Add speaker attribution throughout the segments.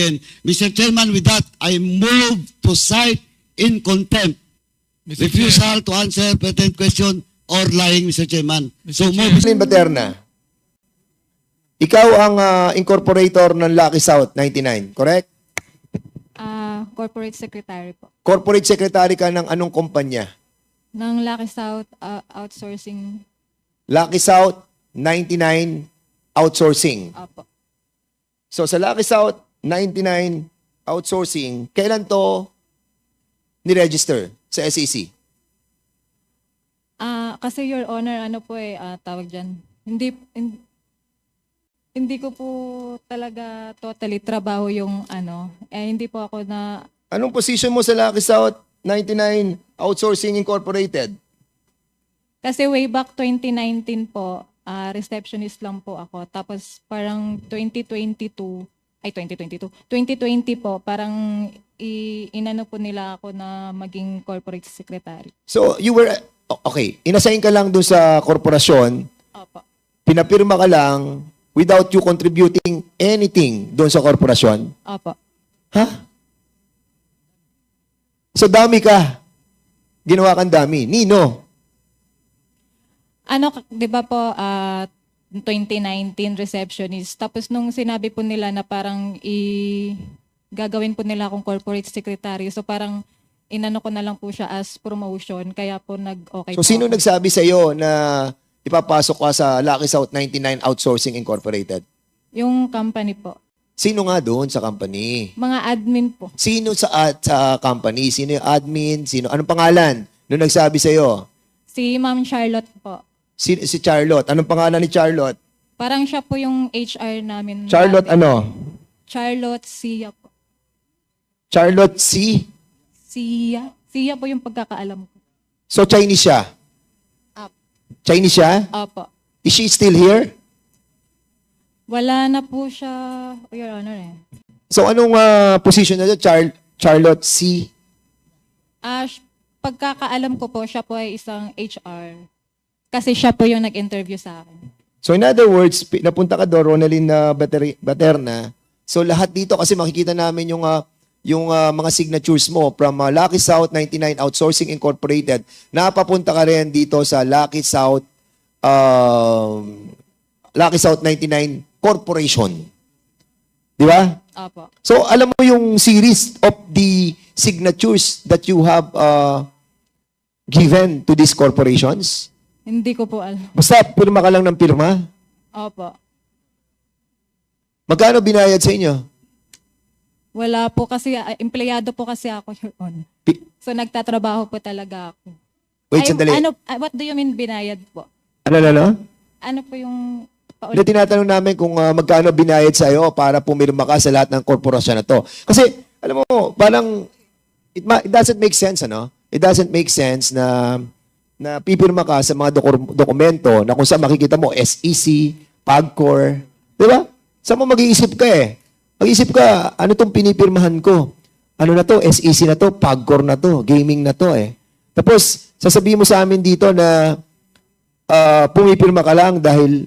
Speaker 1: And Mr. Chairman, with that, I move to cite in contempt.
Speaker 2: Mr. Chair,
Speaker 1: Refusal to answer pertinent question or lying, Mr. Chairman.
Speaker 2: Mr.
Speaker 1: So
Speaker 2: Chair.
Speaker 1: move.
Speaker 3: Jocelyn Baterna, ikaw ang incorporator ng Lucky South 99, correct?
Speaker 4: Corporate secretary po.
Speaker 3: Corporate secretary ka ng anong kumpanya?
Speaker 4: Ng Lucky South Outsourcing.
Speaker 3: Lucky South 99 Outsourcing.
Speaker 4: Apo.
Speaker 3: So sa Lucky South 99 Outsourcing, kailan to ni-register sa SEC?
Speaker 4: Kasi Your Honor, ano po tawag dyan. Hindi ko po talaga totally trabaho yung hindi po ako na,
Speaker 3: Anong position mo sa Lucky South 99 Outsourcing Incorporated?
Speaker 4: kasi way back 2019 po, receptionist lang po ako. Tapos parang 2020 po, parang inano po nila ako na maging corporate secretary.
Speaker 3: So you were, okay, inassign ka lang dun sa korporasyon,
Speaker 4: Opo.
Speaker 3: pinapirma ka lang without you contributing anything dun sa korporasyon?
Speaker 4: Opo.
Speaker 3: Ha? So dami ka. Ginawa kang dami. Nino?
Speaker 4: Di ba po, 2019 receptionist. Tapos nung sinabi po nila na parang gagawin po nila akong corporate secretary. So parang inano ko na lang po siya as promotion. Kaya po nag-okay
Speaker 3: So
Speaker 4: po
Speaker 3: sino
Speaker 4: ako.
Speaker 3: nagsabi sa iyo na ipapasok ka sa Lucky South 99 Outsourcing Incorporated?
Speaker 4: Yung company po.
Speaker 3: Sino nga doon sa company?
Speaker 4: Mga admin po.
Speaker 3: Sino sa company? Sino yung admin? Anong pangalan nung nagsabi sa iyo?
Speaker 4: Si Ma'am Charlotte po.
Speaker 3: Si Charlotte. Anong pangalan ni Charlotte?
Speaker 4: Parang siya po yung HR namin.
Speaker 3: Charlotte
Speaker 4: dati.
Speaker 3: ano?
Speaker 4: Charlotte Sia po.
Speaker 3: Charlotte C?
Speaker 4: Sia? Sia po yung pagkakaalam ko.
Speaker 3: So Chinese siya?
Speaker 4: Up.
Speaker 3: Chinese siya?
Speaker 4: Opo.
Speaker 3: Is she still here?
Speaker 4: Wala na po siya, Your Honor
Speaker 3: So anong position na doon? Charlotte C?
Speaker 4: Pagkakaalam ko po, siya po ay isang HR. Kasi siya po yung nag-interview sa akin.
Speaker 3: So in other words, napunta ka doon, Ronaldin Baterna. So lahat dito, kasi makikita namin yung mga signatures mo from Lucky South 99 Outsourcing Incorporated, napapunta ka rin dito sa Lucky South 99 Corporation. Di ba?
Speaker 4: Opo.
Speaker 3: So alam mo yung series of the signatures that you have given to these corporations?
Speaker 4: Hindi ko po alam.
Speaker 3: Basta pirma ka lang ng pirma?
Speaker 4: Opo.
Speaker 3: Magkano binayad sa inyo?
Speaker 4: Wala po kasi, empleyado po kasi ako, Your Honor. So nagtatrabaho po talaga ako.
Speaker 3: Wait, sandali.
Speaker 4: What do you mean binayad po?
Speaker 3: Ano?
Speaker 4: Ano po yung
Speaker 3: Hindi, tinatanong namin kung magkano binayad sa iyo para pumirma ka sa lahat ng korporasyon na to. Kasi, alam mo, parang, it doesn't make sense, ano? It doesn't make sense na pipirma ka sa mga dokumento na kung saan makikita mo, SEC, PAGCOR, di ba? Saan mo mag-iisip ka eh? Mag-iisip ka, ano tong pinipirmahan ko? Ano na to? SEC na to? PAGCOR na to? Gaming na to eh? Tapos, sasabihin mo sa amin dito na pumipirma ka lang dahil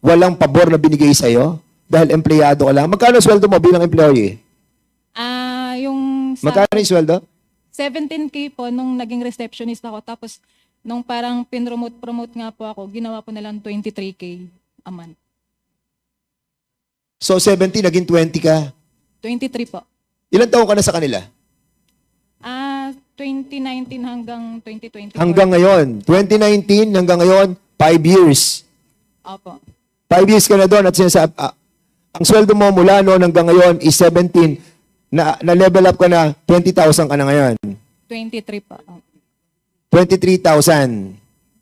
Speaker 3: walang pabor na binigay sa iyo? Dahil empleyado ka lang? Magkano sweldo mo bilang employee?
Speaker 4: Yung
Speaker 3: Magkano yung sweldo?
Speaker 4: 17K po nung naging receptionist ako. Tapos, nung parang pinromote nga po ako, ginawa po nilang 23K a month.
Speaker 3: So, 70, naging 20 ka.
Speaker 4: 23 po.
Speaker 3: Ilan taon ka na sa kanila?
Speaker 4: 2019 hanggang 2024.
Speaker 3: Hanggang ngayon. 2019 hanggang ngayon, 5 years.
Speaker 4: Opo.
Speaker 3: 5 years ka na doon at sinasabi, ang sweldo mo mula noon hanggang ngayon is 17, na-level up ka na, 20,000 ka na ngayon.
Speaker 4: 23 po.
Speaker 3: 23,000.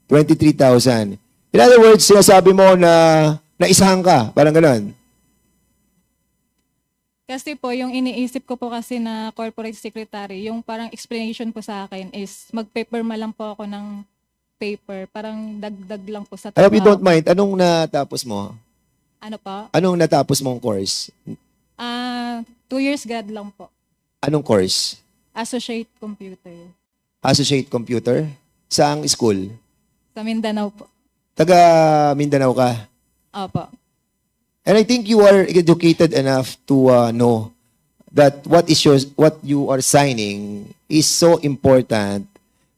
Speaker 3: 23,000. In other words, sinasabi mo na naisahan ka, parang gano'n.
Speaker 4: Kasi po, yung iniisip ko po kasi na corporate secretary, yung parang explanation po sa akin is mag-paperma lang po ako ng paper. Parang dagdag lang po sa
Speaker 3: I hope you
Speaker 4: trabaho.
Speaker 3: don't mind. Anong natapos mo?
Speaker 4: Ano po?
Speaker 3: Anong natapos mong course?
Speaker 4: 2 years grad lang po.
Speaker 3: Anong course?
Speaker 4: Associate Computer.
Speaker 3: Associate Computer? Saang school?
Speaker 4: Sa Mindanao po.
Speaker 3: Taga Mindanao ka?
Speaker 4: Opo.
Speaker 3: And I think you are educated enough to know that what you are signing is so important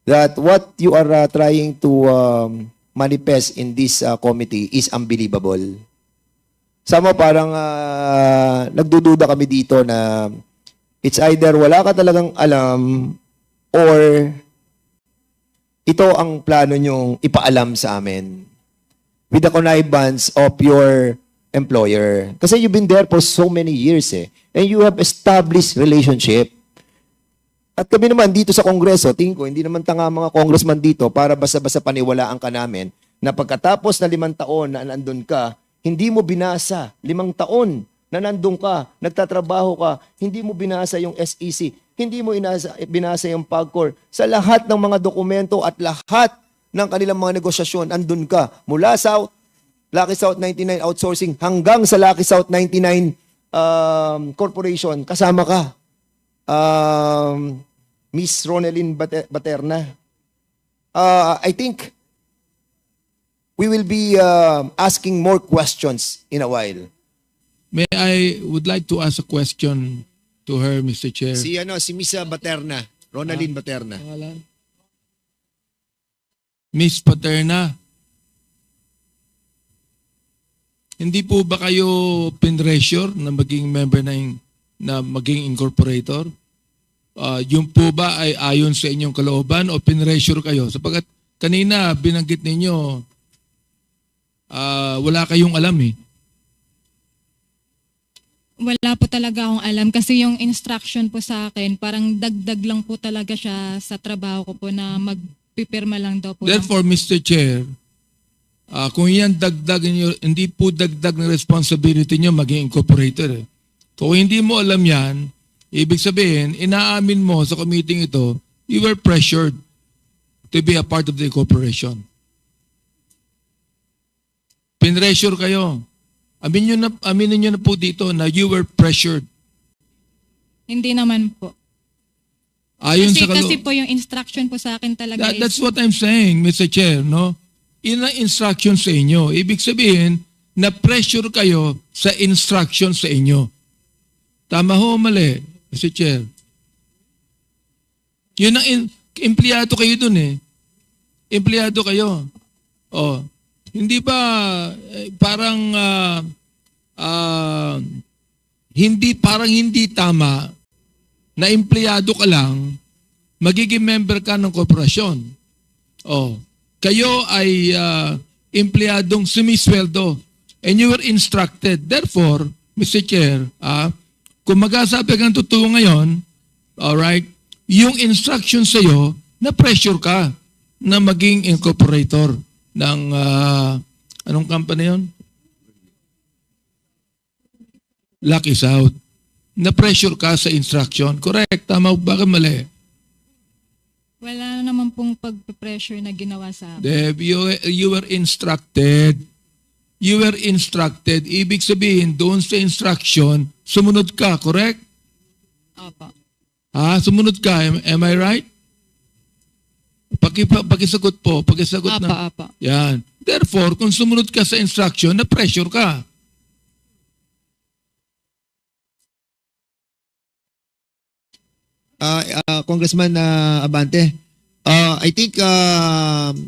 Speaker 3: that what you are trying to manifest in this committee is unbelievable. Sama parang nagdududa kami dito na it's either wala ka talagang alam or ito ang plano nyong ipaalam sa amin with the connivance of your employer. Kasi you've been there for so many years and you have established relationship. At kami naman dito sa Kongreso, tingin ko, hindi naman tanga mga congressman dito para basta-basta paniwalaan ka namin na pagkatapos na 5 taon na nandun ka, hindi mo binasa 5 taon na nandun ka, nagtatrabaho ka, hindi mo binasa yung SEC, hindi mo binasa yung PAGCOR. Sa lahat ng mga dokumento at lahat ng kanilang mga negosasyon, andun ka. Mula sa Lucky South 99 Outsourcing hanggang sa Lucky South 99 Corporation, kasama ka. Miss Ronelyn Baterna. I think we will be asking more questions in a while.
Speaker 2: I would like to ask a question to her, Mr. Chair.
Speaker 3: Si Miss Baterna, Ronelyn Baterna.
Speaker 2: Pangalan? Miss Paterna, hindi po ba kayo pinressure na maging member na maging incorporator? Yung po ba ay ayon sa inyong kalooban o pinressure kayo? Sapagkat kanina binanggit ninyo wala kayong alam eh.
Speaker 4: Wala po talaga akong alam kasi yung instruction po sa akin, parang dagdag lang po talaga siya sa trabaho ko po na magpipirma lang daw po.
Speaker 2: Therefore, Mr. Chair, kung yan dagdag niyo, hindi po dagdag na responsibility niyo maging incorporator. Kung hindi mo alam yan, ibig sabihin, inaamin mo sa committee ito, you were pressured to be a part of the corporation. Pinressure kayo. Aminin nyo na po dito na you were pressured.
Speaker 4: Hindi naman po.
Speaker 2: Ayon
Speaker 4: Kasi po yung instruction po sa akin talaga
Speaker 2: That's what I'm saying, Mr. Chair, no? Ina-instruction sa inyo. Ibig sabihin, na-pressure kayo sa instruction sa inyo. Tama ho, mali, Mr. Chair. Yun ang empleyado kayo dun eh. Empleyado kayo. Oh. Hindi ba parang hindi tama na empleyado ka lang, magiging member ka ng korporasyon. Oh, kayo ay empleyadong sumisweldo and you were instructed. Therefore, Mr. Chair, kung mag-asabi kang totoo ngayon, alright, yung instruction sa'yo, na-pressure ka na maging incorporator ng anong company yun? Lucky South. Na-pressure ka sa instruction. Correct. Tama ba ka mali?
Speaker 4: Wala naman pong pag-pressure na ginawa sa akin.
Speaker 2: Deb, you were instructed. You were instructed. Ibig sabihin, doon sa instruction, sumunod ka. Correct?
Speaker 4: Opo.
Speaker 2: Sumunod ka. Am I right? Pakisagot po. Pakisagot na.
Speaker 4: Apa.
Speaker 2: Yan. Therefore, kung sumunod ka sa instruction, na-pressure ka.
Speaker 3: Congressman Abante, I think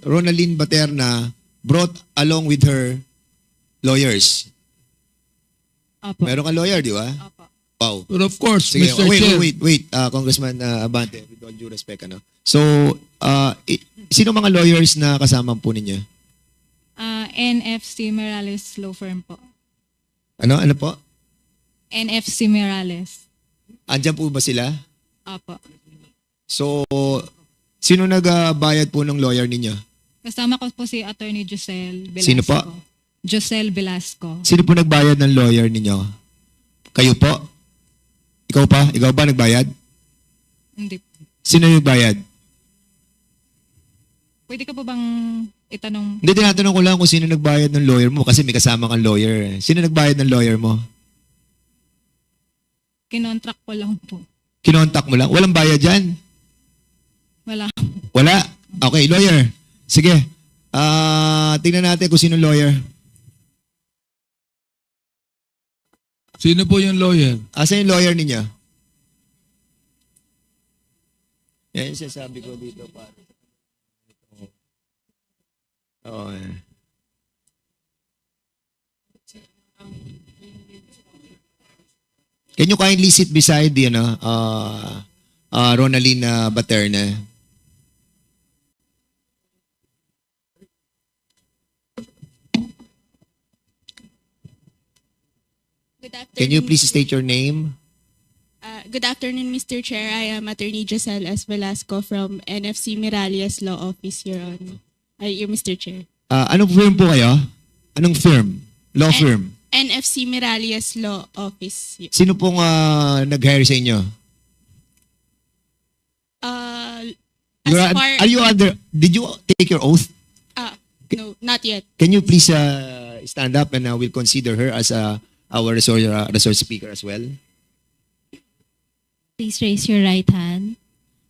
Speaker 3: Ronelyn Baterna brought along with her lawyers.
Speaker 4: Opo.
Speaker 3: Meron kang lawyer, di ba?
Speaker 4: Opo.
Speaker 3: Wow.
Speaker 2: But of course,
Speaker 3: Sige,
Speaker 2: Mr. Chair.
Speaker 3: wait. Congressman Abante, with all due respect, ano? So, sino mga lawyers na kasama po ninyo?
Speaker 4: NFC Morales Law Firm po.
Speaker 3: Ano po?
Speaker 4: NFC Morales.
Speaker 3: Andyan po ba sila?
Speaker 4: Opo.
Speaker 3: So, sino nagbayad po ng lawyer ninyo?
Speaker 4: Kasama ko po si Attorney Josel Velasco.
Speaker 3: Sino po?
Speaker 4: Josel Velasco.
Speaker 3: Sino po nagbayad ng lawyer ninyo? Kayo po? Ikaw pa? Ikaw ba nagbayad?
Speaker 4: Hindi.
Speaker 3: Sino nagbayad?
Speaker 4: Pwede ka po bang itanong?
Speaker 3: Hindi, tinatanong ko lang kung sino nagbayad ng lawyer mo kasi may kasama kang lawyer. Sino nagbayad ng lawyer mo?
Speaker 4: Kinontract ko lang po.
Speaker 3: Kinontak mo lang? Walang bayad dyan?
Speaker 4: Wala.
Speaker 3: Wala? Okay, lawyer. Sige. Tingnan natin kung sino lawyer.
Speaker 2: Sino po yung lawyer?
Speaker 3: Asan yung lawyer ninyo? Yan yung sinasabi ko dito, pare. Oo. Can you kindly sit beside the, Ronaline Baterna?
Speaker 5: Good afternoon.
Speaker 3: Can you please state your name?
Speaker 5: Good afternoon, Mr. Chair. I am Attorney Giselle S. Velasco from NFC Miralles Law Office, Your Honor. Mr. Chair.
Speaker 3: Anong firm po kayo? Anong firm? Law firm?
Speaker 5: NFC Miralles Law Office.
Speaker 3: Sino pong nag-hire sa inyo? Are you did you take your oath?
Speaker 5: No, not yet.
Speaker 3: Can you please stand up and we'll consider her as our resource speaker as well?
Speaker 6: Please raise your right hand.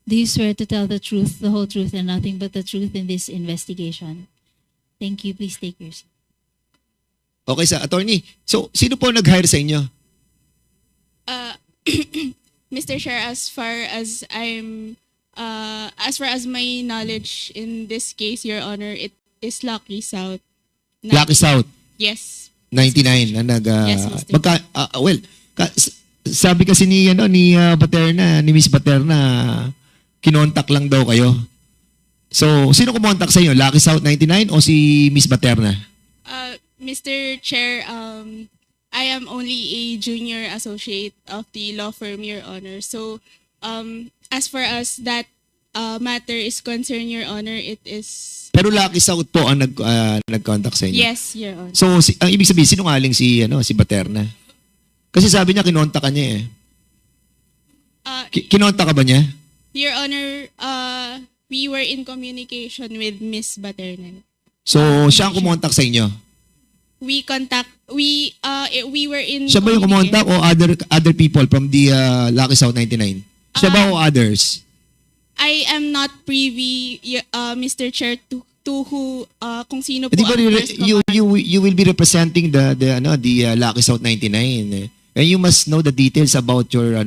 Speaker 6: Do you swear to tell the truth, the whole truth, and nothing but the truth in this investigation? Thank you. Please take your seat.
Speaker 3: Okay, sa attorney. So, sino po nag-hire sa inyo?
Speaker 5: Mr. Chair, as far as my knowledge in this case, Your Honor, it is Lucky South.
Speaker 3: Lucky South,
Speaker 5: Yes.
Speaker 3: 99 na
Speaker 5: Yes, Mr.
Speaker 3: sabi kasi ni Baterna, ni Miss Baterna, kinontak lang daw kayo. So, sino kumontak sa inyo? Lucky South 99 o si Miss Baterna?
Speaker 5: Mr. Chair, I am only a junior associate of the law firm, Your Honor. So, as far as that matter is concerned, Your Honor, it is...
Speaker 3: Pero Lucky South po ang nag-contact sa inyo?
Speaker 5: Yes, Your Honor.
Speaker 3: So, ang ibig sabihin, sinungaling si Baterna? Kasi sabi niya, kinontak ka niya eh. Kinontak ka ba niya?
Speaker 5: Your Honor, we were in communication with Miss Baterna.
Speaker 3: So, siya ang kumontak sa inyo?
Speaker 5: We were in
Speaker 3: Siya ba yung kumontak o other people from the Lucky South 99? Siya ba o others?
Speaker 5: I am not privy, Mr. Chair, to who kung sino po
Speaker 3: Di ba,
Speaker 5: ang first
Speaker 3: you will be representing the Lucky South 99, and you must know the details about your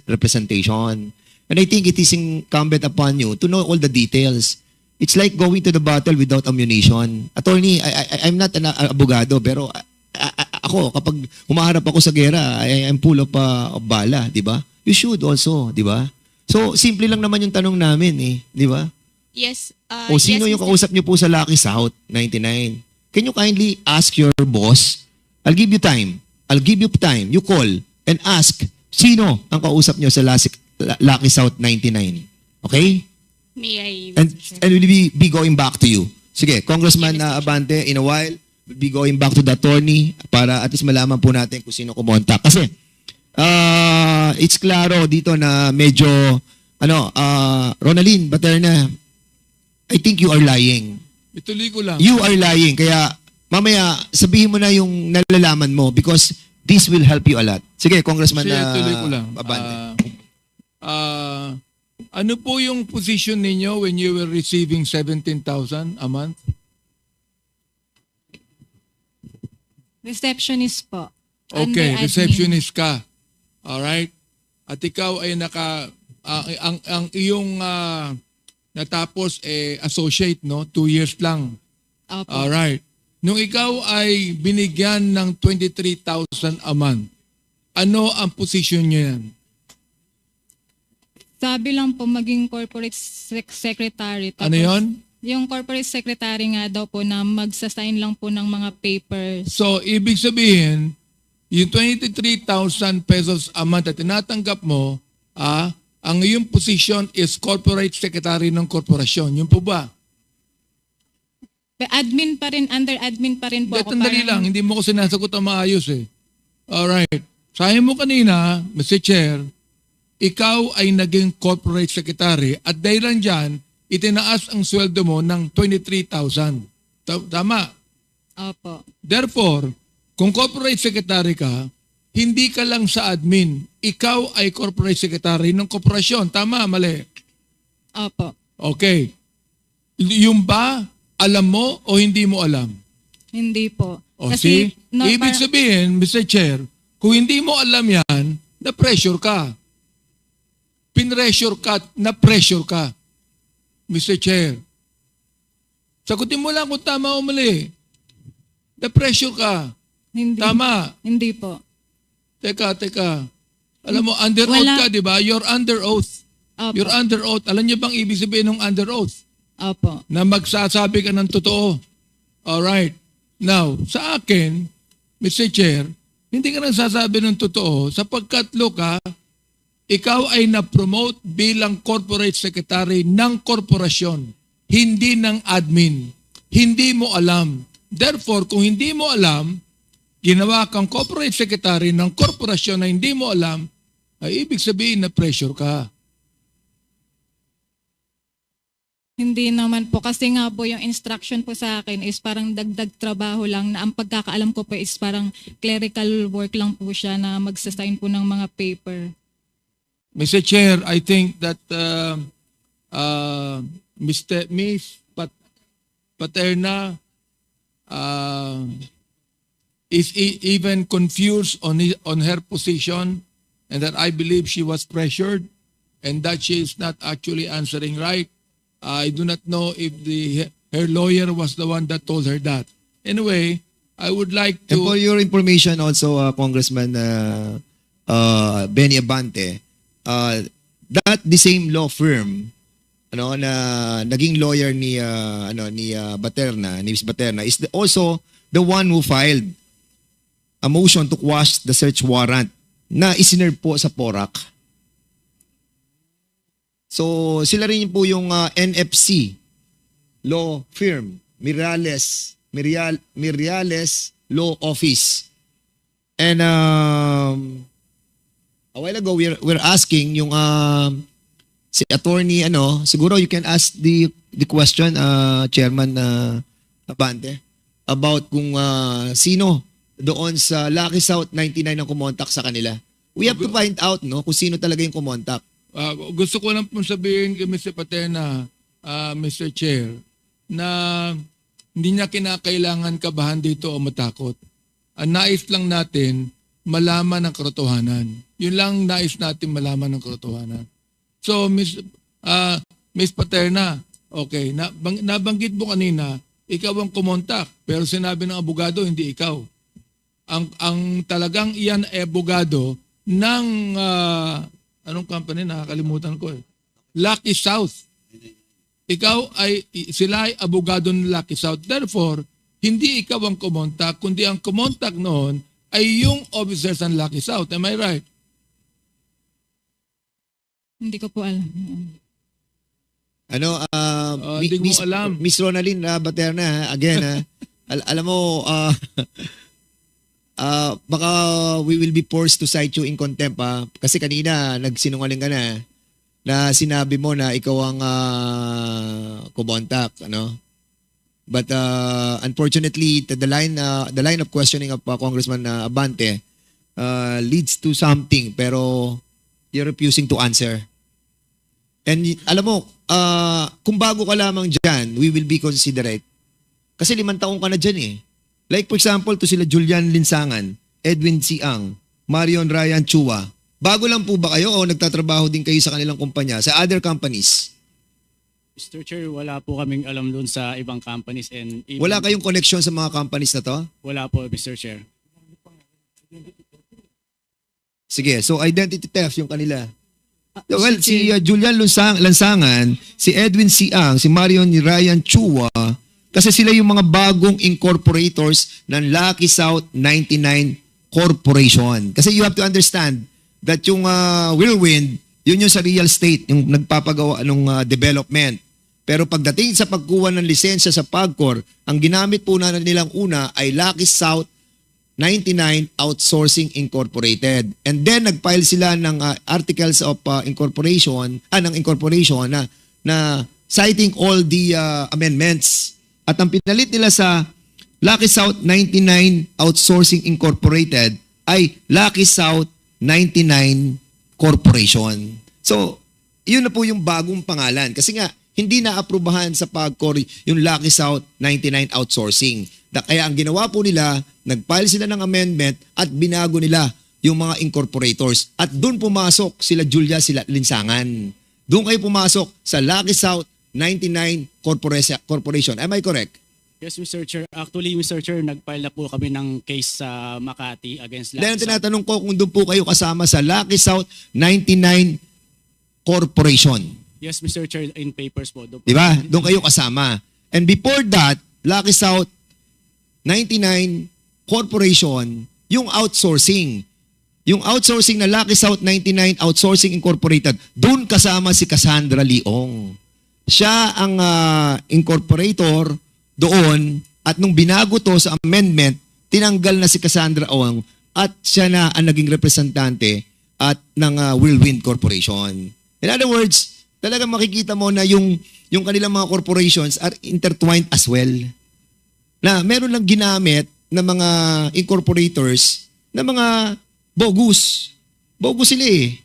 Speaker 3: representation. And I think it is incumbent upon you to know all the details. It's like going to the battle without ammunition. Attorney, I'm not an abogado, pero ako, kapag humaharap ako sa gera, I'm full of bala, di ba? You should also, di ba? So, simple lang naman yung tanong namin eh, di ba?
Speaker 5: Yes.
Speaker 3: O sino
Speaker 5: yes,
Speaker 3: yung kausap niyo po sa Lucky South 99? Can you kindly ask your boss? I'll give you time. You call and ask, sino ang kausap niyo sa Lucky South 99? Okay?
Speaker 5: May I,
Speaker 3: And
Speaker 5: Mr. Chair?
Speaker 3: we'll be going back to you. Sige, Congressman Abante, in a while, we'll be going back to the attorney para at least malaman po natin kung sino kumontak. Kasi, it's klaro dito na medyo, Ronaline Baterna, I think you are lying.
Speaker 2: Ituloy ko lang.
Speaker 3: You are lying. Kaya, mamaya, sabihin mo na yung nalalaman mo because this will help you a lot. Sige, Congressman
Speaker 2: Tuloy ko lang.
Speaker 3: Abante.
Speaker 2: Ano po yung position ninyo when you were receiving 17,000 a month?
Speaker 4: Receptionist po.
Speaker 2: Okay,
Speaker 4: Under admin.
Speaker 2: receptionist ka. Alright? At ikaw ay ang iyong natapos associate, no? 2 years lang.
Speaker 4: Opo.
Speaker 2: Alright. Nung ikaw ay binigyan ng 23,000 a month, ano ang position niyo yan?
Speaker 4: Sabi lang po maging corporate secretary.
Speaker 2: Ano yon?
Speaker 4: Yung corporate secretary nga daw po na magsasign lang po ng mga papers.
Speaker 2: So, ibig sabihin, yung 23,000 pesos a month na tinatanggap mo, ang iyong position is corporate secretary ng korporasyon. Yun po ba?
Speaker 4: Admin pa rin, under admin pa rin po ako.
Speaker 2: Dali lang, hindi mo ko sinasagot ang maayos eh. Alright. Sabi mo kanina, Mr. Chair, ikaw ay naging corporate secretary at dahil lang dyan, itinaas ang sweldo mo ng 23,000. Tama?
Speaker 4: Opo.
Speaker 2: Therefore, kung corporate secretary ka, hindi ka lang sa admin. Ikaw ay corporate secretary ng korporasyon. Tama, mali?
Speaker 4: Opo.
Speaker 2: Okay. Yung ba, alam mo o hindi mo alam?
Speaker 4: Hindi po.
Speaker 2: O see? Ibig sabihin, Mr. Chair, kung hindi mo alam yan, na-pressure ka. na-pressure ka, Mr. Chair. Sagutin mo lang kung tama o mali. Na-pressure ka.
Speaker 4: Hindi.
Speaker 2: Tama.
Speaker 4: Hindi po.
Speaker 2: Teka. Alam mo, under oath
Speaker 6: Wala.
Speaker 2: ka, di ba? You're under oath.
Speaker 4: Opo.
Speaker 2: You're under oath. Alam niyo bang ibig sabihin ng under oath?
Speaker 4: Opo.
Speaker 2: Na magsasabi ka ng totoo. Alright. Now, sa akin, Mr. Chair, hindi ka nagsasabi ng totoo sapagkat, Luca, ikaw ay na-promote bilang corporate secretary ng korporasyon, hindi ng admin. Hindi mo alam. Therefore, kung hindi mo alam, ginawa kang corporate secretary ng korporasyon na hindi mo alam, ay ibig sabihin na pressure ka.
Speaker 4: Hindi naman po. Kasi nga po yung instruction po sa akin is parang dagdag trabaho lang na ang pagkakaalam ko po is parang clerical work lang po siya na magsasign po ng mga paper.
Speaker 2: Mr. Chair, I think that Miss Paterna is even confused on her position, and that I believe she was pressured and that she is not actually answering right. I do not know if her lawyer was the one that told her that. Anyway, I would like
Speaker 3: And for
Speaker 2: to...
Speaker 3: your information also, Congressman Benny Abante, that the same law firm na naging lawyer ni Miss Baterna is also the one who filed a motion to quash the search warrant na isinerve po sa PORAC. So sila rin po yung NFC law firm, Mirales Law Office. And a while ago we're asking yung si attorney siguro you can ask the question, Chairman Abante, about kung sino doon sa Lucky South 99 ang kumontak sa kanila. We have to find out kung sino talaga yung kumontak.
Speaker 2: gusto ko lang pong sabihin kay Mr. Paterna, Mr. Chair, na hindi niya kinakailangan kabahan dito o matakot. Ang nais lang natin, malaman ang katotohanan. Yun lang nais natin malaman ng katotohanan. So, Miss Paterna, okay, nabanggit mo kanina, ikaw ang kumontak, pero sinabi ng abogado, hindi ikaw. Ang talagang iyan ay abogado ng, anong company, nakakalimutan ko eh. Lucky South. Sila ay abogado ng Lucky South. Therefore, hindi ikaw ang kumontak, kundi ang kumontak noon ay yung officers ng Lucky South. Am I right?
Speaker 4: Hindi ko po alam.
Speaker 2: Hindi ko alam.
Speaker 3: Miss Ronaldine Baterna, again, alam mo, baka we will be forced to cite you in contempt, kasi kanina nagsinungaling ka na sinabi mo na ikaw ang kumontak, But unfortunately, the line of questioning of Congressman Abante leads to something, pero you're refusing to answer. And alam mo, kung bago ka lamang dyan, we will be considerate. Kasi 5 taong ka na dyan eh. Like for example, to sila Julian Linsangan, Edwin Siang, Marion Ryan Chua. Bago lang po ba kayo o nagtatrabaho din kayo sa kanilang kumpanya, sa other companies?
Speaker 7: Mr. Chair, wala po kaming alam doon sa ibang companies and even,
Speaker 3: Wala kayong connection sa mga companies na to?
Speaker 7: wala po, Mr. Chair.
Speaker 3: Sige, so identity theft yung kanila. Well, si Julian Lansangan, si Edwin Siang, si Marion Ryan Chua, kasi sila yung mga bagong incorporators ng Lucky South 99 Corporation. Kasi you have to understand that yung Whirlwind, yun yung sa real estate, yung nagpapagawa ng development. Pero pagdating sa pagkuha ng lisensya sa PAGCOR, ang ginamit po na nilang una ay Lucky South 99 Outsourcing Incorporated. And then nag-file sila ng articles of incorporation na citing all the amendments. At ang pinalit nila sa Lucky South 99 Outsourcing Incorporated ay Lucky South 99 Corporation. So, yun na po yung bagong pangalan. Kasi nga, hindi na-aprobahan sa PAGCOR yung Lucky South 99 Outsourcing. Kaya ang ginawa po nila, nag-file sila ng amendment at binago nila yung mga incorporators. At doon pumasok sila Julia, sila Linsangan. Doon kayo pumasok sa Lucky South 99 Corporation. Am I correct?
Speaker 7: Yes, Mr. Chair. Actually, Mr. Chair, nag-file na po kami ng case sa Makati against
Speaker 3: Then
Speaker 7: Lucky South.
Speaker 3: tinatanong ko kung doon po kayo kasama sa Lucky South 99 Corporation.
Speaker 7: Yes, Mr. Chair, in papers po.
Speaker 3: Di ba? Doon kayo kasama. And before that, Lucky South 99 Corporation, yung outsourcing. Yung outsourcing na Lucky South 99 Outsourcing Incorporated, doon kasama si Cassandra Leong. Siya ang incorporator doon at nung binago to sa amendment, tinanggal na si Cassandra Leong at siya na ang naging representante at ng Whirlwind Corporation. In other words, talagang makikita mo na yung kanilang mga corporations are intertwined as well. Na meron lang ginamit na mga incorporators na mga bogus. Bogus sila eh.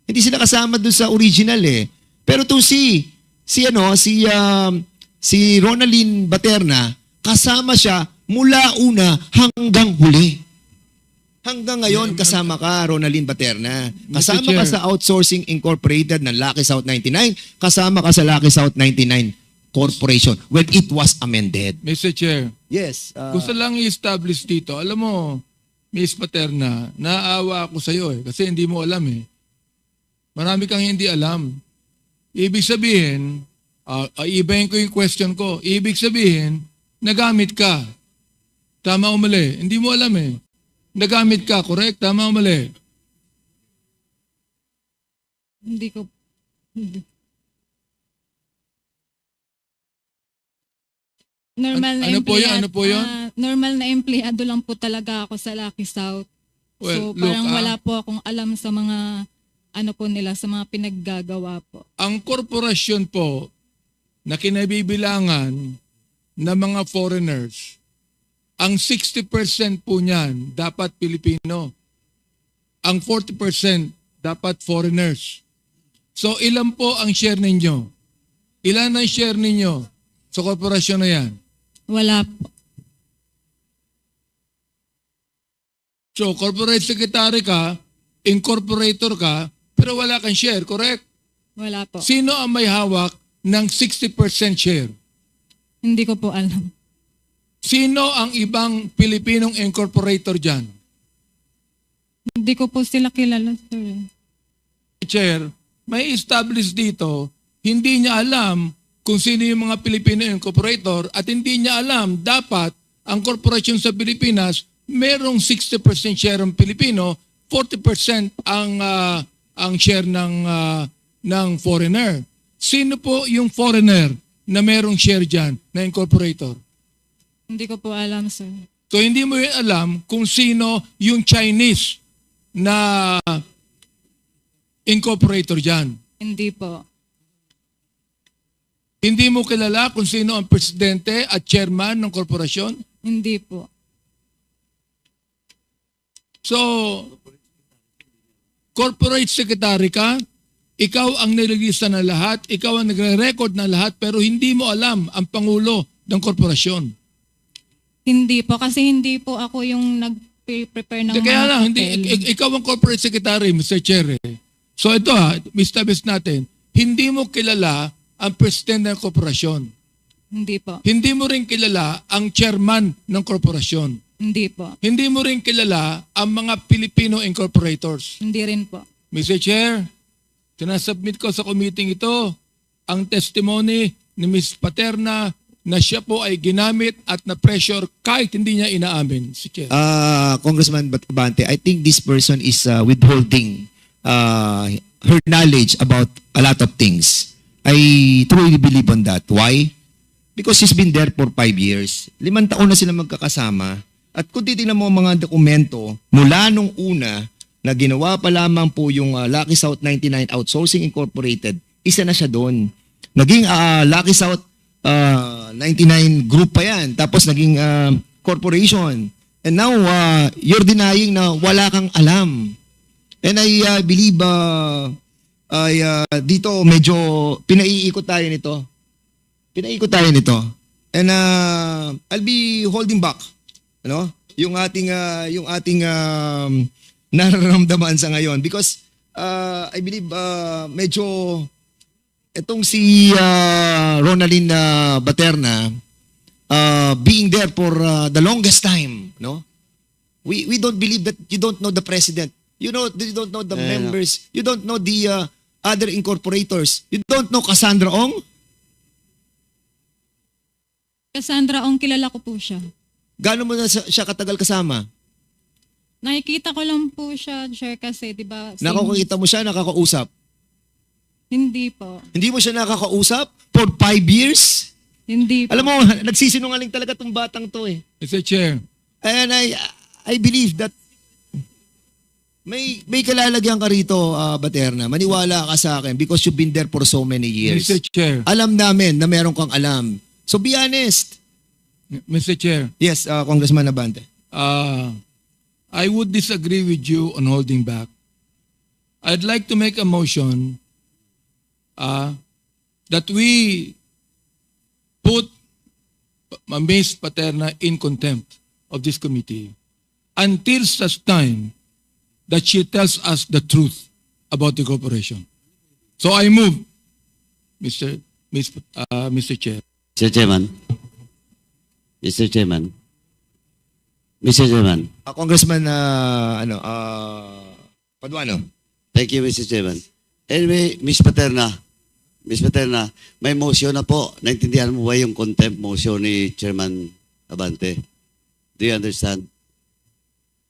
Speaker 3: Hindi sila kasama doon sa original eh. Pero to si Ronaldin Baterna, kasama siya mula una hanggang huli. Hanggang ngayon, kasama ka, Ronaldin Baterna. Kasama ka sa Outsourcing Incorporated ng Lucky South 99. Kasama ka sa Lucky South 99 Corporation when it was amended.
Speaker 2: Mr. Chair,
Speaker 3: Yes.
Speaker 2: gusto lang i-establish dito. Alam mo, Miss Paterna, naawa ako sa iyo kasi hindi mo alam eh. Marami kang hindi alam. Ibig sabihin, ibahin ko yung question ko. Ibig sabihin, nagamit ka. Tama o mali? Hindi mo alam eh. Nagamit ka, correct? Tama o mali?
Speaker 4: Hindi ko... Normal na
Speaker 2: Ano po yun?
Speaker 4: empleyado.
Speaker 2: Ano po yun?
Speaker 4: Normal na empleyado lang po talaga ako sa Lucky South.
Speaker 2: Well,
Speaker 4: So parang
Speaker 2: look,
Speaker 4: wala po akong alam sa mga ano po nila, sa mga pinaggagawa po.
Speaker 2: Ang korporasyon po na kinabibilangan ng mga foreigners, ang 60% po niyan dapat Pilipino. Ang 40% dapat foreigners. So ilan po ang share ninyo? Ilan ang share ninyo sa korporasyon na yan?
Speaker 4: Wala po.
Speaker 2: So corporate secretary ka, incorporator ka, pero wala kang share, correct?
Speaker 4: Wala po.
Speaker 2: Sino ang may hawak ng 60% share?
Speaker 4: Hindi ko po alam.
Speaker 2: Sino ang ibang Pilipinong incorporator dyan?
Speaker 4: Hindi ko po sila kilala, sir.
Speaker 2: Chair, may establish dito, hindi niya alam kung sino yung mga Pilipino incorporator at hindi niya alam dapat ang korporasyon sa Pilipinas merong 60% share ng Pilipino, 40% ang share ng foreigner. Sino po yung foreigner na merong share dyan na incorporator?
Speaker 4: Hindi ko po alam, sir.
Speaker 2: So hindi mo yun alam kung sino yung Chinese na incorporator dyan.
Speaker 4: Hindi po.
Speaker 2: Hindi mo kilala kung sino ang presidente at chairman ng korporasyon?
Speaker 4: Hindi po.
Speaker 2: So, corporate secretary ka, ikaw ang nililista ng lahat, ikaw ang nagre-record ng lahat, pero hindi mo alam ang pangulo ng korporasyon.
Speaker 4: Hindi po. Kasi hindi po ako yung nag-prepare ng
Speaker 2: Kaya
Speaker 4: mga
Speaker 2: lang, hindi,
Speaker 4: papel.
Speaker 2: ikaw ang corporate secretary, Mr. Chair. So ito establish natin, hindi mo kilala ang presidente ng korporasyon.
Speaker 4: Hindi po.
Speaker 2: Hindi mo rin kilala ang chairman ng korporasyon.
Speaker 4: Hindi po.
Speaker 2: Hindi mo rin kilala ang mga Filipino incorporators.
Speaker 4: Hindi rin po.
Speaker 2: Mr. Chair, sinasubmit ko sa committee ito ang testimony ni Ms. Paterna na siya po ay ginamit at na-pressure kahit hindi niya inaamin. Si Chair.
Speaker 3: Congressman Abante, I think this person is withholding her knowledge about a lot of things. I truly believe on that. Why? Because she's been there for 5 years. 5 taon na sila magkakasama. At kung titignan mo ang mga dokumento, mula nung una na ginawa pa lamang po yung Lucky South 99 Outsourcing Incorporated, isa na siya doon. Naging Lucky South 99 group pa yan. Tapos naging corporation. And now, you're denying na wala kang alam. And I believe dito medyo pinaiikot tayo nito. And I'll be holding back, ano? Yung ating nararamdaman sa ngayon? Because I believe medyo itong si Ronaldin Baterna being there for the longest time, no? We don't believe that you don't know the president. You don't know the members. You don't know the other incorporators. You don't know Cassandra Ong?
Speaker 4: Cassandra Ong, kilala ko po siya.
Speaker 3: Gaano mo na siya katagal kasama?
Speaker 4: Nakikita ko lang po siya, Chair, kasi di ba?
Speaker 3: Nakakita mo siya, nakakausap?
Speaker 4: Hindi po.
Speaker 3: Hindi mo siya nakakausap for 5 years?
Speaker 4: Hindi po.
Speaker 3: Alam mo, nagsisinungaling talaga tong batang to eh.
Speaker 2: Mr. Chair,
Speaker 3: And I believe that may kalalagyan ka rito, Baterna. Maniwala ka sa akin because you've been there for so many years.
Speaker 2: Mr. Chair,
Speaker 3: Alam namin na meron kang alam. So be honest.
Speaker 2: Mr. Chair,
Speaker 3: Yes, Congressman Abante.
Speaker 2: I would disagree with you on holding back. I'd like to make a motion that we put Ms. Paterna in contempt of this committee until such time that she tells us the truth about the corporation. So I move, Mr. Chair.
Speaker 8: Mr. Chairman. Mr. Chairman. Mr. Chairman.
Speaker 3: Congressman Paduano.
Speaker 8: Thank you, Mr. Chairman. Anyway, Ms. Paterna, may motion na po. Naintindihan mo ba yung contempt motion ni Chairman Abante? Do you understand?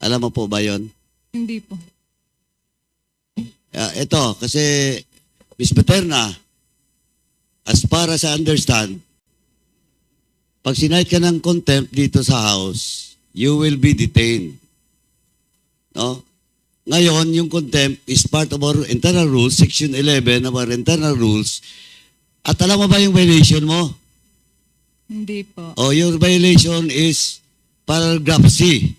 Speaker 8: Alam mo po ba yon?
Speaker 4: Hindi po.
Speaker 8: Ito, kasi Ms. Paterna, as far as I understand, pag sinight ka ng contempt dito sa House, you will be detained. No? Ngayon, yung contempt is part of our internal rules, Section 11 of our internal rules. At alam mo ba yung violation mo?
Speaker 4: Hindi po.
Speaker 8: O your violation is paragraph C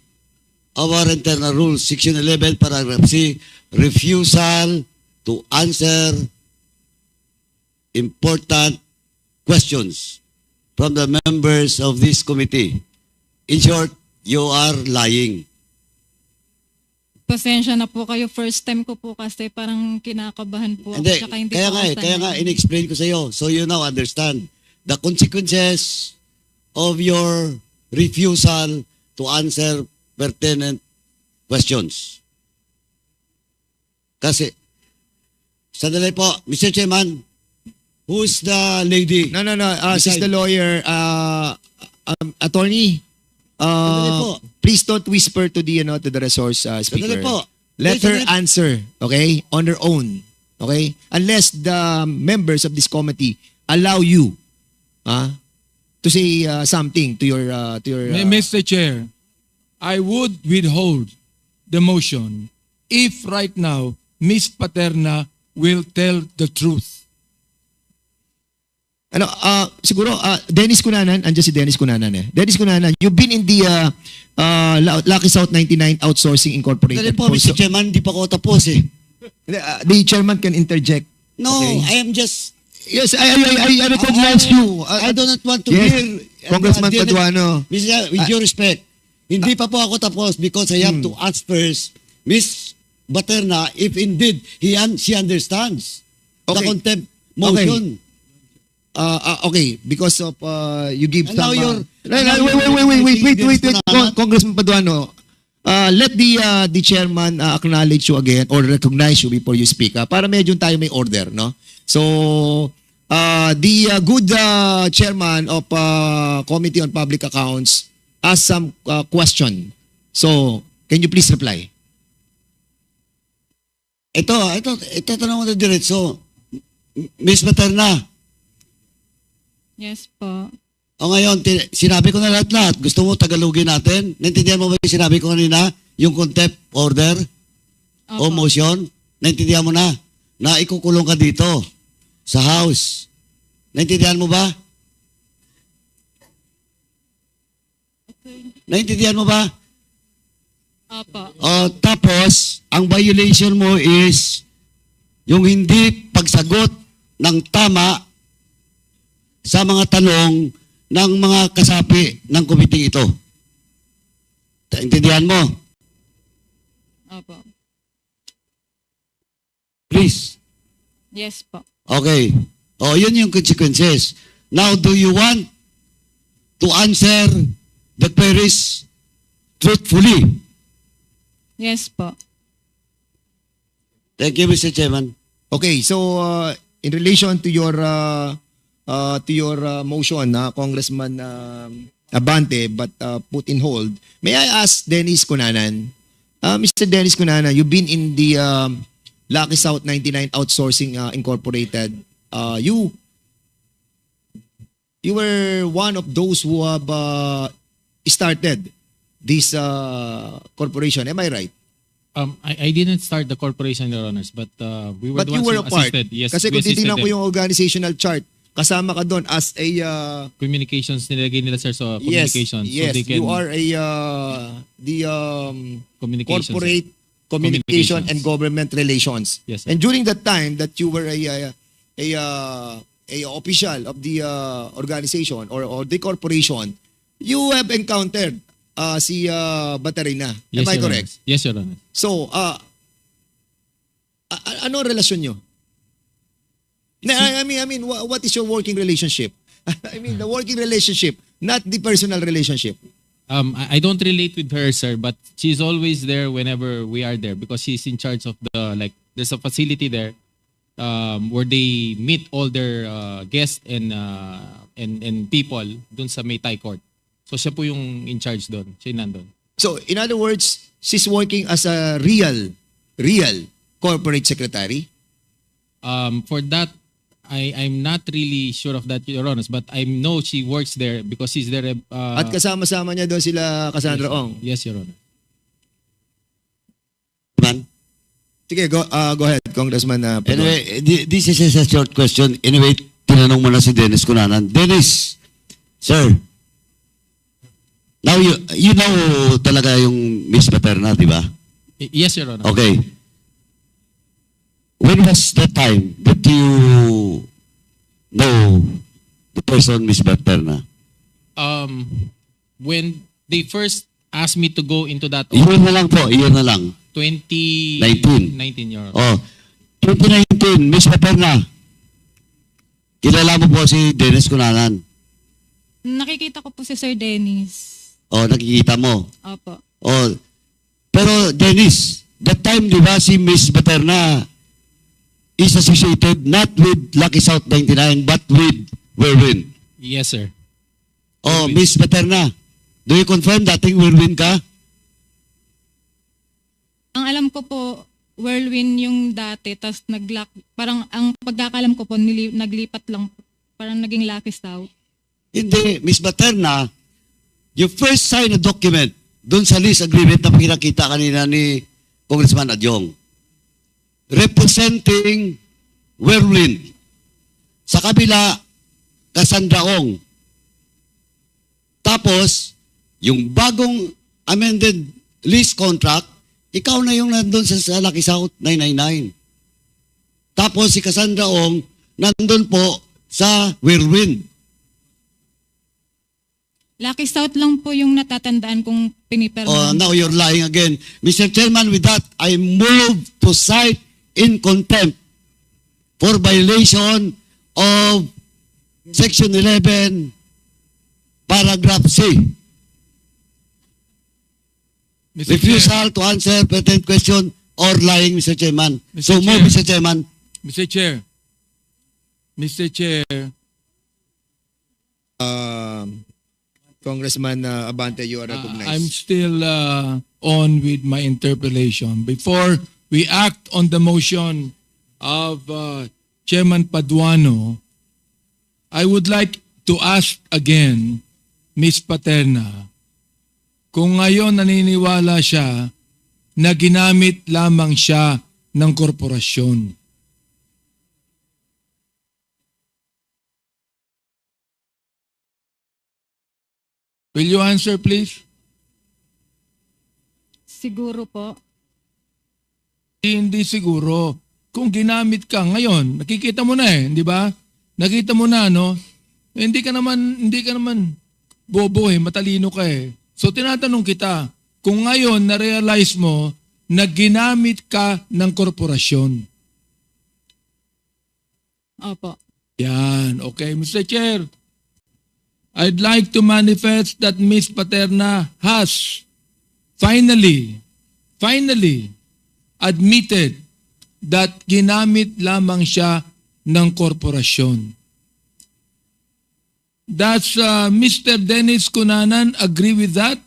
Speaker 8: of our internal rules, Section 11, paragraph C, refusal to answer important questions from the members of this committee. In short, you are lying.
Speaker 4: Pasensya na po kayo. First time ko po kasi parang kinakabahan po ako.
Speaker 8: Hindi,
Speaker 4: Tsaka hindi
Speaker 8: kaya
Speaker 4: po
Speaker 8: nga,
Speaker 4: ako
Speaker 8: kaya nga
Speaker 4: sanay.
Speaker 8: in-explain ko sa iyo so you now understand the consequences of your refusal to answer pertinent questions. Kasi, sandali po, Mr. Chairman, who's the lady?
Speaker 3: No. She's the lawyer. Attorney,
Speaker 8: Sandali po.
Speaker 3: please don't whisper to the resource speaker.
Speaker 8: Sandali po.
Speaker 3: Let her
Speaker 8: Sandali.
Speaker 3: answer, okay? On her own, okay? Unless the members of this committee allow you to say something to your
Speaker 2: Mr. Chair, I would withhold the motion if right now Ms. Paterna will tell the truth.
Speaker 3: siguro, Dennis Cunanan, andyan si Dennis Cunanan eh. Dennis Cunanan, you've been in the Lucky South 99 Outsourcing Incorporated.
Speaker 8: Sandali po, Mr. Chairman, di pa ako tapos eh.
Speaker 3: The chairman can interject.
Speaker 8: No,
Speaker 3: Okay.
Speaker 8: I am just...
Speaker 3: Yes, I recognize you.
Speaker 8: I do not want to
Speaker 3: Yes,
Speaker 8: hear...
Speaker 3: Congressman Paduano.
Speaker 8: Mr. With due respect, hindi pa po ako tapos because I have to ask first Ms. Baterna if indeed she understands the
Speaker 3: Okay.
Speaker 8: contempt motion.
Speaker 3: Okay, because of you give
Speaker 8: And now
Speaker 3: some...
Speaker 8: you're-
Speaker 3: Wait, Congressman Paduano. Let the chairman acknowledge you again or recognize you before you speak. Para medyo tayo may order, no? So, the good chairman of Committee on Public Accounts asked some question. So, can you please reply?
Speaker 8: Ito tanong mo na diretso. Ms. Baterna,
Speaker 4: Yes po.
Speaker 8: o ngayon, sinabi ko na lahat-lahat. Gusto mo tagalogin natin? Naintindihan mo ba yung sinabi ko kanina? Yung contempt order o
Speaker 4: Opo.
Speaker 8: motion? Naintindihan mo na? Na ikukulong ka dito sa House. Naintindihan mo ba? Naintindihan mo ba?
Speaker 4: Opo.
Speaker 8: O tapos, ang violation mo is yung hindi pagsagot ng tama sa mga tanong ng mga kasapi ng komite ito. Intindihan mo?
Speaker 4: Opo.
Speaker 8: Dennis.
Speaker 4: Yes po.
Speaker 8: Okay. O, yun yung consequences. Now, do you want to answer the queries truthfully?
Speaker 4: Yes po.
Speaker 8: Thank you, Mr. Chairman.
Speaker 3: Okay, so in relation to your motion, Congressman Abante, but put in hold, may I ask Dennis Cunanan? Mr. Dennis Cunanan, you've been in the Lucky South 99 Outsourcing Incorporated. You were one of those who have started this corporation. Am I right?
Speaker 9: I didn't start the corporation, Your Honors, but we were
Speaker 3: But
Speaker 9: the
Speaker 3: you
Speaker 9: ones
Speaker 3: were
Speaker 9: who
Speaker 3: a part.
Speaker 9: assisted. Yes,
Speaker 3: Kasi
Speaker 9: we
Speaker 3: kung titignan
Speaker 9: assisted
Speaker 3: ko
Speaker 9: them.
Speaker 3: yung organizational chart, kasama ka doon as a
Speaker 9: Communications, nilagay nila, sir, so
Speaker 3: yes,
Speaker 9: communications.
Speaker 3: yes,
Speaker 9: so they can,
Speaker 3: you are a the
Speaker 9: communications, sir.
Speaker 3: corporate communication and government relations.
Speaker 9: Yes, sir.
Speaker 3: And during that time that you were a official of the organization or the corporation, you have encountered si Baterina.
Speaker 9: Yes,
Speaker 3: Am I
Speaker 9: Your
Speaker 3: correct?
Speaker 9: Honors. Yes, Your Honor.
Speaker 3: So, ano ang relasyon nyo? I mean, what is your working relationship? I mean, the working relationship, not the personal relationship.
Speaker 9: I don't relate with her, sir, but she's always there whenever we are there because she's in charge of there's a facility there where they meet all their guests and people dun sa May Thai Court. So siya po yung in charge doon. Siya yung nandun.
Speaker 3: So, in other words, she's working as a real corporate secretary.
Speaker 9: For that, I'm not really sure of that, Your Honor, but I know she works there because she's there.
Speaker 3: At kasama-sama niya doon sila Cassandra Ong.
Speaker 9: Yes, Your Honor.
Speaker 8: Man.
Speaker 3: Sige, go ahead, Congressman. Padua.
Speaker 8: Anyway, this is a short question. Anyway, tinanong mo na si Dennis Cunanan. Dennis, sir, now you know talaga yung Miss Paterna, di ba?
Speaker 9: Yes, Your Honor.
Speaker 8: Okay. When was the time that you know the person, Miss Paterna?
Speaker 9: When they first asked me to go into that
Speaker 8: Iyon na lang po, iyon na lang.
Speaker 9: 2019, Your Honor.
Speaker 8: Oh, 2019, Miss Paterna, kilala mo po si Dennis Cunanan.
Speaker 4: Nakikita ko po si Sir Dennis.
Speaker 8: Oh, nakikita mo.
Speaker 4: Opo.
Speaker 8: Oh, pero Dennis, that time, di ba, si Miss Paterna is associated not with Lucky South 99, but with Whirlwind.
Speaker 9: Yes, sir.
Speaker 8: Oh, Miss Paterna, do you confirm dating Whirlwind ka?
Speaker 4: Ang alam ko po, Whirlwind yung dati, tas parang ang pagkakalam ko po, naglipat lang, parang naging Lucky South.
Speaker 8: Hindi, Miss Paterna, you first sign a document doon sa lease agreement na pinakita kanina ni Congressman Adyong, representing Whirlwind. Sa kabila, Cassandra Ong. Tapos, yung bagong amended lease contract, ikaw na yung nandun sa Lucky South 999. Tapos si Cassandra Ong, nandun po sa Whirlwind.
Speaker 4: Lucky South lang po yung natatandaan kong pinipirma.
Speaker 8: Oh, now you're lying again. Mr. Chairman, with that, I move to cite in contempt for violation of Section 11, Paragraph C.
Speaker 2: Mr. Chair,
Speaker 8: Refusal to answer pertinent question or lying, Mr. Chairman.
Speaker 2: Mr.
Speaker 8: So move,
Speaker 2: Chair.
Speaker 8: Mr. Chairman.
Speaker 2: Mr. Chair,
Speaker 3: Congressman Abante, you are recognized.
Speaker 2: I'm still on with my interpellation. Before we act on the motion of Chairman Paduano, I would like to ask again, Ms. Paterna, kung ngayon naniniwala siya na ginamit lamang siya ng korporasyon. Will you answer, please?
Speaker 4: Siguro po.
Speaker 2: Hindi siguro. Kung ginamit ka ngayon, nakikita mo na di ba? Nakita mo na, no? Hindi ka naman bobo matalino ka So tinatanong kita, kung ngayon na-realize mo na ginamit ka ng korporasyon,
Speaker 4: Opo.
Speaker 2: Yan. Okay, Mr. Chair. I'd like to manifest that Ms. Paterna has finally admitted that ginamit lamang siya ng korporasyon. Does Mr. Dennis Cunanan agree with that?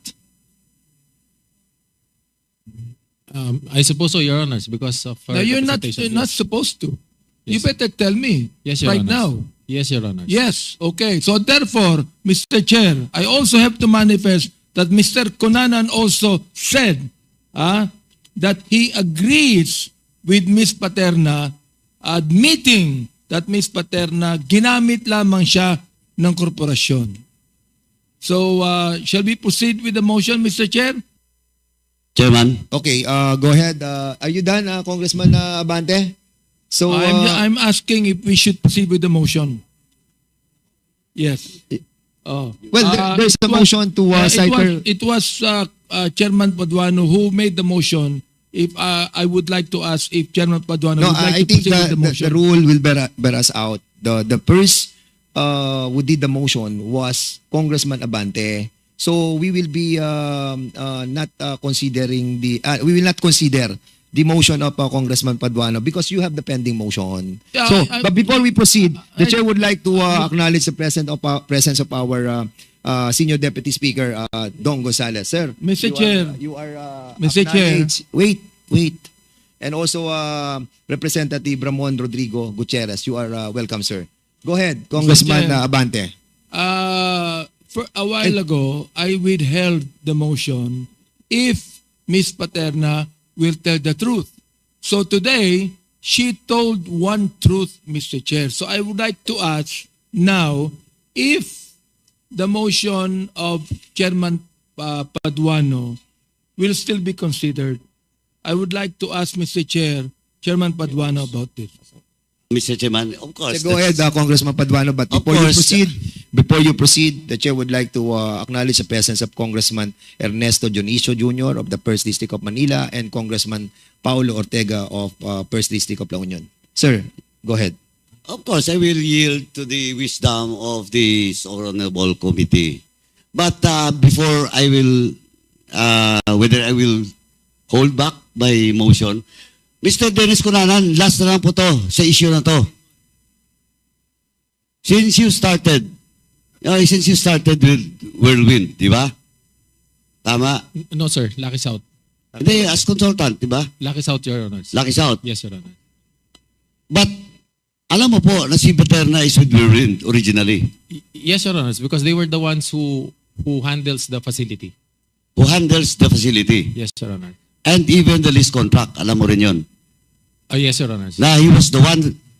Speaker 9: I suppose so, Your Honors, because of her
Speaker 2: No, you're
Speaker 9: representation.
Speaker 2: not supposed to. You
Speaker 9: Yes.
Speaker 2: better tell me
Speaker 9: Yes, Your
Speaker 2: right
Speaker 9: Honors.
Speaker 2: now.
Speaker 9: Yes, Your Honors.
Speaker 2: Yes, okay. So therefore, Mr. Chair, I also have to manifest that Mr. Cunanan also said that he agrees with Ms. Paterna, admitting that Ms. Paterna ginamit lamang siya ng korporasyon. So, shall we proceed with the motion, Mr. Chair?
Speaker 8: Chairman,
Speaker 3: Okay, go ahead. Are you done, Congressman Abante? So,
Speaker 2: I'm asking if we should proceed with the motion. Yes. Oh.
Speaker 3: well, there's a
Speaker 2: It was-
Speaker 3: motion to cite her.
Speaker 2: It was Chairman Paduano who made the motion. If I would like to ask if Chairman Paduano
Speaker 3: No,
Speaker 2: would like
Speaker 3: I
Speaker 2: to
Speaker 3: think
Speaker 2: proceed with the
Speaker 3: the
Speaker 2: motion.
Speaker 3: rule will bear us out. The first who did the motion was Congressman Abante. So we will be not considering we will not consider the motion of Congressman Paduano because you have the pending motion.
Speaker 2: Yeah,
Speaker 3: So,
Speaker 2: I-
Speaker 3: but before we proceed, the chair would like to acknowledge the presence of our Senior Deputy Speaker Don Gonzales. Sir,
Speaker 2: Mr. Chair.
Speaker 3: you are
Speaker 2: Mr. Chair.
Speaker 3: acknowledged. Wait. And also Representative Ramon Rodrigo Gutierrez, you are welcome, sir. Go ahead, Congressman
Speaker 2: Chair.
Speaker 3: Abante.
Speaker 2: For a while ago, I withheld the motion if Ms. Paterna will tell the truth. So today, she told one truth, Mr. Chair. So I would like to ask now if the motion of Chairman Paduano will still be considered. I would like to ask Mr. Chair, Chairman Paduano about this.
Speaker 8: Mr. Chairman, of course.
Speaker 3: Go ahead, Congressman Paduano. But
Speaker 8: Of
Speaker 3: before you proceed, the chair would like to acknowledge the presence of Congressman Ernesto Dionisio Jr. of the 1st District of Manila and Congressman Paulo Ortega of 1st District of La Union. Sir, go ahead.
Speaker 8: Of course, I will yield to the wisdom of this honorable committee. But before I will, whether I will hold back my motion, Mr. Dennis Cunanan, last na lang po to sa issue na to. Since you started with Whirlwind, di ba? Tama?
Speaker 9: No, sir. Lucky South.
Speaker 8: Hindi, as consultant, di ba?
Speaker 9: Lucky South, Your Honors.
Speaker 8: Lucky South.
Speaker 9: Yes, Your Honor.
Speaker 8: But, alam mo po na si Paterna is with Whirlwind originally.
Speaker 9: Yes, Your Honors, because they were the ones who handles the facility.
Speaker 8: Who handles the facility.
Speaker 9: Yes, Your Honor.
Speaker 8: And even the lease contract, alam mo rin yun.
Speaker 9: Yes, Your Honors.
Speaker 8: Na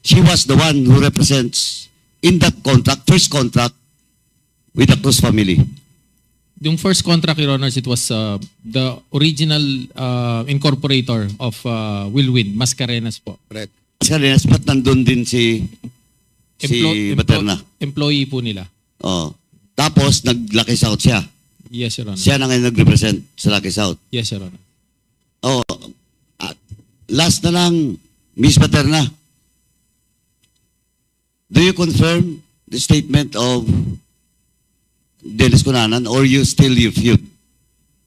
Speaker 8: she was the one who represents in that contract, first contract with the Cruz family.
Speaker 9: Yung first contract, Your Honors, it was the original incorporator of Whirlwind, Mascarenas po.
Speaker 8: Correct. Kasi ba't nandun din si Paterna?
Speaker 9: Employee po nila.
Speaker 8: Oh. Tapos, nag-Lucky South siya.
Speaker 9: Yes, Your Honor.
Speaker 8: Siya na ngayon nag-represent sa Lucky South.
Speaker 9: Yes, Your Honor.
Speaker 8: Oh, last na lang, Miss Paterna. Do you confirm the statement of Dennis Cunanan or you still refute?